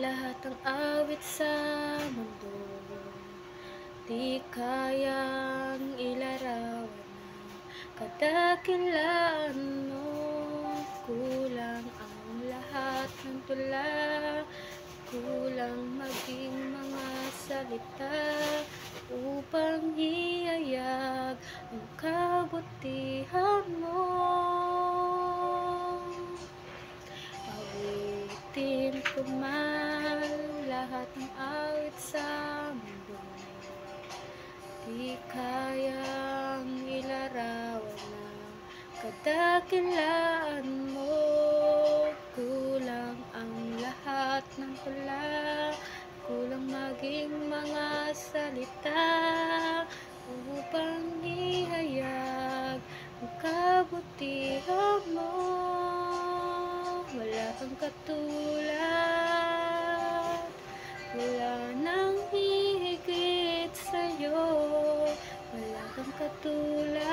Lahat ng awit sa mundo, di kayang ilarawan ang kadakilaan mo. Kulang ang lahat ng tula, kulang maging mga salita upang ihayag ang kabutihan mo. Awitin ko man lahat ng awit sa mundo, di kayang ilarawan ang kadakilaan mo. Kulang ang lahat ng tula, kulang maging mga salita upang ihayag ang kabutihan mo. Wala kang katulad, wala nang hihigit sa'yo. Wala kang katulad,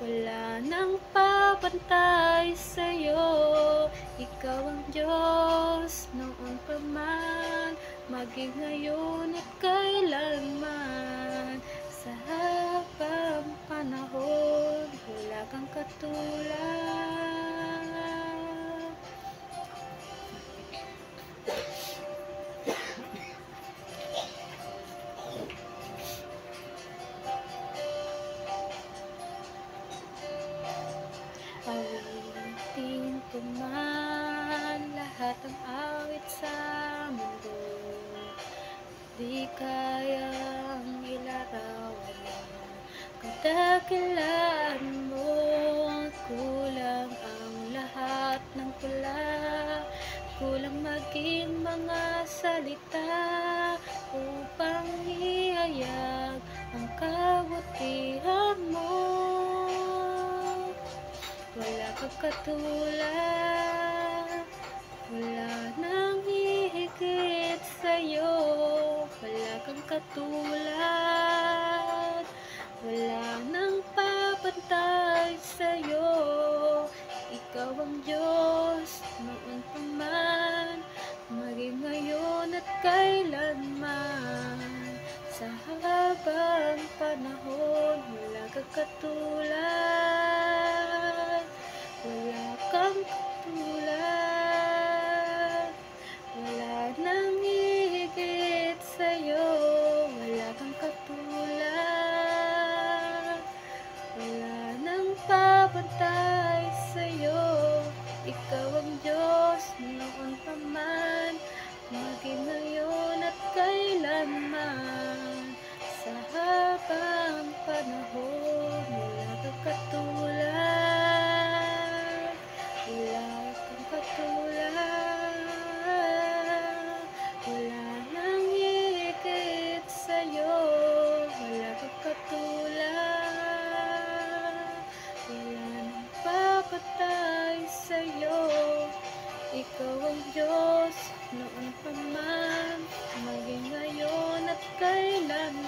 wala nang papantay sa'yo. Ikaw ang Diyos noon pa man, maging ngayon at kailanman. Sa habang panahon, wala kang katulad. Awitin ko man lahat ng awit sa mundo, di kayang ilarawan ang kadakilaan mo. Kulang ang lahat ng tula, kulang maging mga salita upang ihayag ang kabutihan mo. Wala kang katulad, wala nang hihigit sa'yo. Wala kang katulad, wala nang papantay sa'yo. Ikaw ang Diyos noon pa man, maging ngayon at kailanman. Sa habang panahon, wala kang katulad, wala kang katulad, wala nang hihigit sa'yo. Wala kang katulad, wala nang papantay sa'yo. Ikaw ang Diyos noon pa man, maging ngayon at kailanman. Sa habang panahon, wala kang katulad, wala kang katulad, wala nang higit sa'yo. Wala kang katulad, wala nang papatay sa'yo. Ikaw ang Diyos noon pa man, maging ngayon at kailanman.